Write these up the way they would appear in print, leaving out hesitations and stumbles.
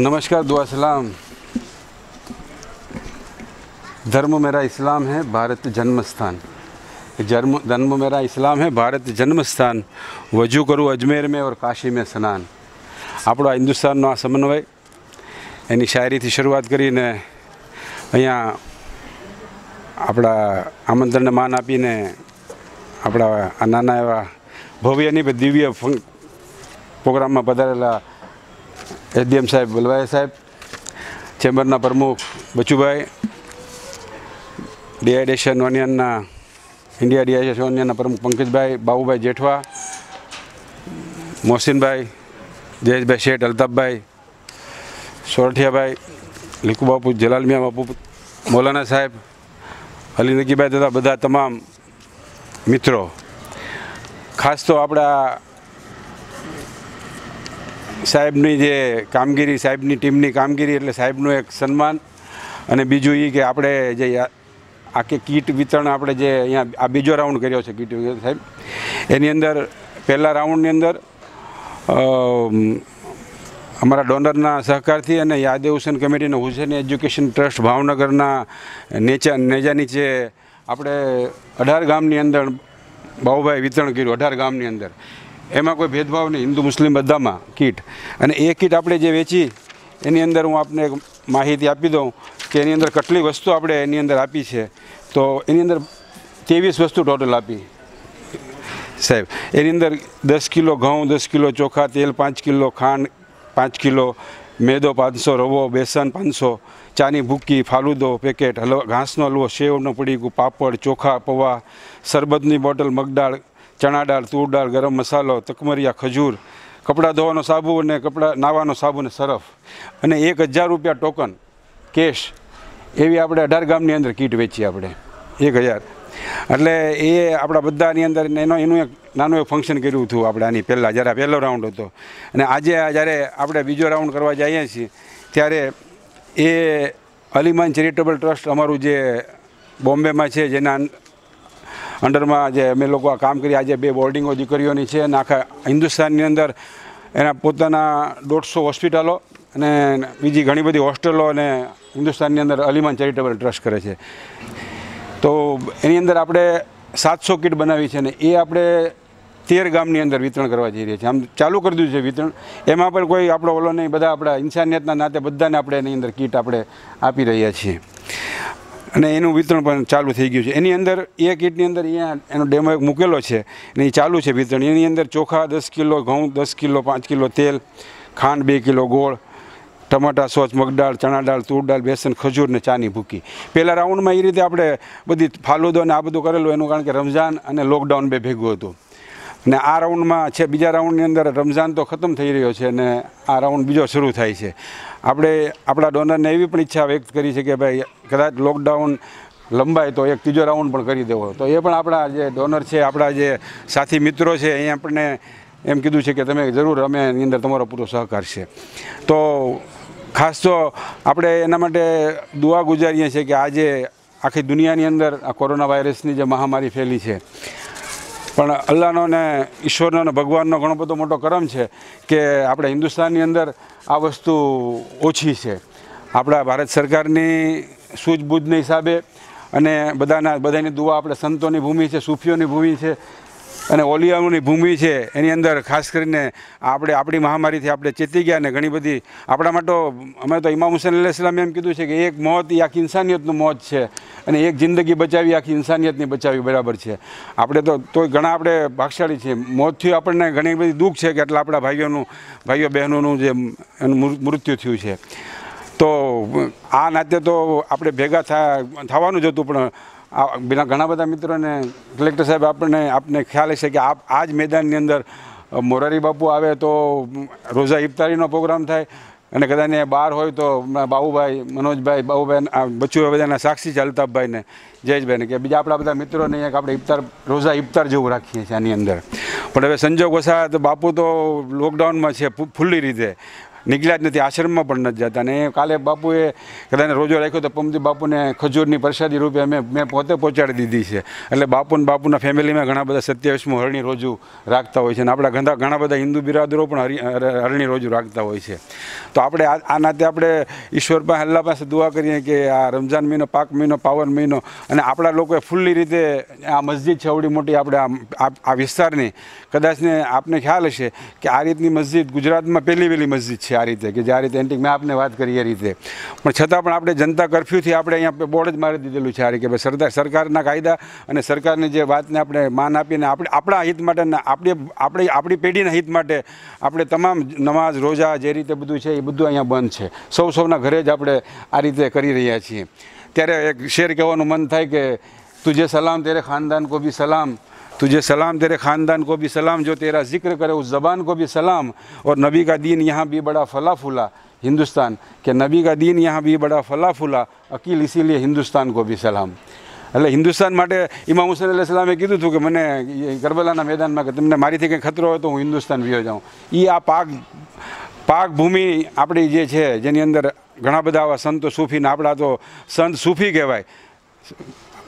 नमस्कार, दुआ सलाम। धर्म मेरा इस्लाम है, भारत जन्म स्थान। धर्म मेरा इस्लाम है, भारत जन्म स्थान। वजू करूँ अजमेर में और काशी में स्नान। આપણો હિન્દુસ્તાનનો આ સમન્વય એની શાયરીથી શરૂઆત કરીને અહીંયા આપણા આમંત્રણને માન આપીને આપણા આ નાના એવા ભવ્યની દિવ્ય પ્રોગ્રામમાં પધારેલા એસડીએમ સાહેબ બલવાયા સાહેબ, ચેમ્બરના પ્રમુખ બચુભાઈ, ડીઆઈડેશન યુનિયનના ઇન્ડિયા ડીઆઈડેશન યુનિયનના પ્રમુખ પંકજભાઈ, બાબુભાઈ જેઠવા, મોહસિનભાઈ, જયેશભાઈ શેઠ, અલ્તાફભાઈ, સોરઠિયાભાઈ, લીકુ બાપુ, જલાલ મિયા બાપુ, મૌલાના સાહેબ, અલી નકીભાઈ તથા બધા તમામ મિત્રો, ખાસ તો આપણા સાહેબની જે કામગીરી, સાહેબની ટીમની કામગીરી એટલે સાહેબનું એક સન્માન, અને બીજું એ કે આપણે જે આખી કીટ વિતરણ આપણે જે અહીંયા આ બીજો રાઉન્ડ કર્યો છે કીટ સાહેબ, એની અંદર પહેલા રાઉન્ડની અંદર અમારા ડોનરના સહકારથી અને યાદ હુસેન કમિટીના હુસેન એજ્યુકેશન ટ્રસ્ટ ભાવનગરના નેજા નીચે આપણે 18 ગામની અંદર બાબુભાઈ વિતરણ કર્યું. 18 ગામની અંદર એમાં કોઈ ભેદભાવ નહીં, હિન્દુ મુસ્લિમ બધામાં કીટ. અને એ કીટ આપણે જે વેચી એની અંદર હું આપને એક માહિતી આપી દઉં કે એની અંદર કેટલી વસ્તુ આપણે એની અંદર આપી છે. તો એની અંદર 23 વસ્તુ ટોટલ આપી સાહેબ. એની અંદર 10 કિલો ઘઉં, 10 કિલો ચોખા, તેલ 5 કિલો, ખાંડ 5 કિલો, મેદો 500, રવો, બેસન 500, ચાની ભૂકી, ફાલુદો પેકેટ, ઘાસનો હલવો, સેવનું પડીકું, પાપડ, ચોખા, પૌવા, શરબતની બોટલ, મગદાળ, ચણા દાળ, તૂર દાળ, ગરમ મસાલો, તકમરિયા, ખજૂર, કપડાં ધોવાનો સાબુ અને કપડાં નાવાનો સાબુ અને સરફ, અને 1000 રૂપિયા ટોકન કેશ, એવી આપણે 18 ગામની અંદર કીટ વેચી આપણે 1000. એટલે એ આપણા બધાની અંદર એનું એક નાનું એક ફંક્શન કર્યું હતું આપણે આની પહેલાં, જ્યારે પહેલો રાઉન્ડ હતો. અને આજે જ્યારે આપણે બીજો રાઉન્ડ કરવા જઈએ છીએ ત્યારે એ અલીમાન ચેરિટેબલ ટ્રસ્ટ અમારું જે બોમ્બેમાં છે, જેના અંડરમાં જે અમે લોકો આ કામ કરી, આજે 2 બોર્ડિંગો દીકરીઓની છે, અને આખા હિન્દુસ્તાનની અંદર એના પોતાના 150 હોસ્પિટલો અને બીજી ઘણી બધી હોસ્ટેલો અને હિન્દુસ્તાનની અંદર અલીમાન ચેરિટેબલ ટ્રસ્ટ કરે છે. તો એની અંદર આપણે 700 કીટ બનાવી છે, અને એ આપણે 13 ગામની અંદર વિતરણ કરવા જઈ રહ્યા છીએ. આમ ચાલુ કરી દીધું છે વિતરણ, એમાં પણ કોઈ આપણો ઓલો નહીં, બધા આપણા ઇન્સાનિયતના નાતે બધાને આપણે એની અંદર કીટ આપણે આપી રહ્યા છીએ, અને એનું વિતરણ પણ ચાલુ થઈ ગયું છે. એની અંદર એ કીટની અંદર અહીંયા એનો ડેમો એક મૂકેલો છે અને એ ચાલુ છે વિતરણ. એની અંદર ચોખા 10 કિલો, ઘઉં 10 કિલો, 5 કિલો તેલ, ખાંડ 2 કિલો, ગોળ, ટમાટા સોસ, મગદાળ, ચણા દાળ, તૂર દાળ, બેસન, ખજૂર ને ચાની ભૂકી. પહેલાં રાઉન્ડમાં એ રીતે આપણે બધી ફાલુદો અને આ બધું કરેલું, એનું કારણ કે રમઝાન અને લોકડાઉન ભેગું હતું. અને આ રાઉન્ડમાં છે, બીજા રાઉન્ડની અંદર રમઝાન તો ખતમ થઈ રહ્યો છે અને આ રાઉન્ડ બીજો શરૂ થાય છે. આપણે આપણા ડોનરને એવી પણ ઈચ્છા વ્યક્ત કરી છે કે ભાઈ કદાચ લોકડાઉન લંબાય તો એક ત્રીજો રાઉન્ડ પણ કરી દેવો. તો એ પણ આપણા જે ડોનર છે, આપણા જે સાથી મિત્રો છે, અહીંયા આપણને એમ કીધું છે કે તમે જરૂર, અમે એની અંદર તમારો પૂરો સહકાર છે. તો ખાસ તો આપણે એના માટે દુઆ ગુજારીએ છીએ કે આજે આખી દુનિયાની અંદર આ કોરોના વાયરસની જે મહામારી ફેલી છે, પણ અલ્લાહનો ને ઈશ્વરનો અને ભગવાનનો ઘણો બધો મોટો કરમ છે કે આપણે હિન્દુસ્તાનની અંદર આ વસ્તુ ઓછી છે. આપણા ભારત સરકારની સૂઝબૂઝના હિસાબે અને બધાની દુઆ, આપણે સંતોની ભૂમિ છે, સૂફીઓની ભૂમિ છે અને ઓલિયાઓની ભૂમિ છે, એની અંદર ખાસ કરીને આપણે આપણી મહામારીથી આપણે ચેતી ગયા. ને ઘણી બધી આપણા માટે અમે તો ઇમામ હુસૈન અલૈહિસ્સલામ એમ કીધું છે કે એક મોત એ આખી ઇન્સાનિયતનું મોત છે, અને એક જિંદગી બચાવી આખી ઇન્સાનિયતની બચાવી બરાબર છે. આપણે તો ઘણા આપણે ભાગશાળી છીએ. મોતથી આપણને ઘણી બધી દુઃખ છે કે એટલા આપણા ભાઈઓ બહેનોનું જે એનું મૃત્યુ થયું છે. તો આ નાતે તો આપણે ભેગા થવાનું જ હતું, પણ ઘણા બધા મિત્રોને કલેક્ટર સાહેબ આપને ખ્યાલ હશે કે આ જ મેદાનની અંદર મોરારી બાપુ આવે તો રોઝા ઇફતારીનો પ્રોગ્રામ થાય, અને કદાચ બહાર હોય તો બાબુભાઈ, મનોજભાઈ, બાબુભાઈ, બચ્ચુ બધાના સાક્ષી છે, અલ્તાફભાઈને, જયેશભાઈને, કે બીજા આપણા બધા મિત્રોને એક આપણે રોઝા ઇફતાર જેવું રાખીએ છીએ આની અંદર. પણ હવે સંજોગ વસાત બાપુ તો લોકડાઉનમાં છે ફૂલ્લી રીતે, નીકળ્યા જ નથી, આશ્રમમાં પણ નથી જતા. અને કાલે બાપુએ કદાચ રોજો રાખ્યો તો પમદી બાપુને ખજૂરની પ્રસાદી રૂપે મેં પોતે પહોંચાડી દીધી છે. એટલે બાપુના ફેમિલીમાં ઘણા બધા 27મું હરણી રોજુ રાખતા હોય છે. અને આપણા ઘણા બધા હિન્દુ બિરાદરો પણ હરણી રોજુ રાખતા હોય છે. તો આપણે આ નાતે આપણે ઈશ્વર પાસે, અલ્લાહ પાસે દુઆ કરીએ કે આ રમઝાન મહિનો, પાક મહિનો, પાવન મહિનો, અને આપણા લોકોએ ફૂલ્લી રીતે આ મસ્જિદ છે અવડી મોટી આપણે આ વિસ્તારની, કદાચને આપને ખ્યાલ હશે કે આ રીતની મસ્જિદ ગુજરાતમાં પહેલી મસ્જિદ છે આ રીતે, કે જે આ રીતે એન્ટિક મેં આપને વાત કરી એ રીતે. પણ છતાં પણ આપણે જનતા કર્ફ્યુથી આપણે અહીંયા બોર્ડ જ મારી દીધેલું છે આ રીતે, કે ભાઈ સરકારના કાયદા અને સરકારની જે વાતને આપણે માન આપીને આપણા હિત માટે, આપણી પેઢીના હિત માટે આપણે તમામ નમાઝ, રોજા જે રીતે બધું છે એ બધું અહીંયા બંધ છે. સૌના ઘરે જ આપણે આ રીતે કરી રહ્યા છીએ. ત્યારે એક શેર કહેવાનું મન થાય કે તુझे सलाम तेरे ख़ानदान को भी सलाम, तुझे सलाम तेरे ख़ानदान को भी सलाम, जो तेरा जिक्र करे उस ज़बान को भी सलाम, और नबी का दीन यहाँ भी बड़ा फला फूला हिंदुस्तान, કે નબી કા દીન यहाँ भी बड़ा फला फूला अकील, इसीलिए हिंदुस्तान को भी सलाम. એટલે હિન્દુસ્તાન માટે ઇમામ હુસૈન અલૈહિસ્સલામે કીધું હતું કે મને કરબલાના મેદાનમાં કે તમને મારીથી કંઈ ખતરો હોય તો હું હિન્દુસ્તાન વિયો જાઉં. એ આ પાક ભૂમિ આપણી જે છે, જેની અંદર ઘણા બધા આવા સંતો સૂફીને, આપણા તો સંત સૂફી કહેવાય.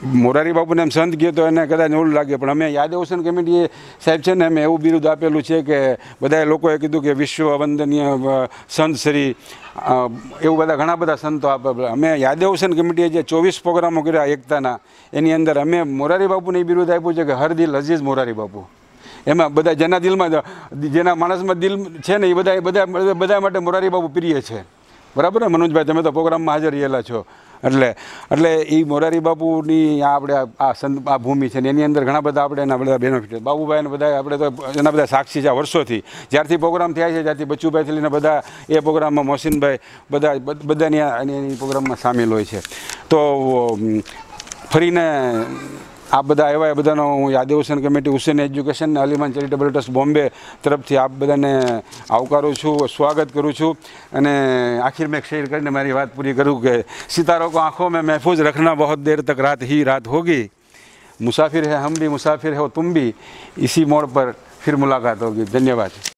મોરારી બાપુને એમ સંત કહે તો એને કદાચ એવું લાગે, પણ અમે યાદ હુસૈન કમિટીએ સાહેબ છે ને, અમે એવું બિરુદ આપેલું છે કે બધા લોકોએ કીધું કે વિશ્વ વંદનીય સંત શ્રી, એવું ઘણા બધા સંતો આપે. અમે યાદ હુસૈન કમિટીએ જે 24 પ્રોગ્રામો કર્યા એકતાના, એની અંદર અમે મોરારી બાપુને એ બિરુદ આપ્યું છે કે હર દિલ અઝીઝ મોરારી બાપુ. એમાં બધા જેના દિલમાં, જેના માણસમાં દિલ છે ને, એ બધા માટે મોરારી બાપુ પ્રિય છે. બરાબર ને મનોજભાઈ, તમે તો પ્રોગ્રામમાં હાજર રહેલા છો. એટલે એ મોરારી બાપુની આ ભૂમિ છે ને, એની અંદર ઘણા બધા આપણે એના બધા બેનિફિટ, બાબુભાઈને બધા આપણે તો એના બધા સાક્ષી છે વર્ષોથી, જ્યારથી પ્રોગ્રામ થયા છે, જ્યારથી બચ્ચુભાઈથી લઈને બધા એ પ્રોગ્રામમાં, મોહસિનભાઈ બધાની એની પ્રોગ્રામમાં સામેલ હોય છે. તો ફરીને આ બધા આવ્યા, એ બધાનો હું યાદ Hussain committee, Hussain education, Aliman charitable trust Bombay તરફથી આપ બધાને આવકારું છું, સ્વાગત કરું છું. અને આખિર મેં એક શેર કરીને મારી વાત પૂરી કરું કે સિતારોं को आंखों में महफूज रखना बहुत देर तक रात ही रात होगी, मुसाफिर है हम भी, मुसाफिर हो तुम भी, इसी मोड़ पर फिर मुलाकात होगी. धन्यवाद.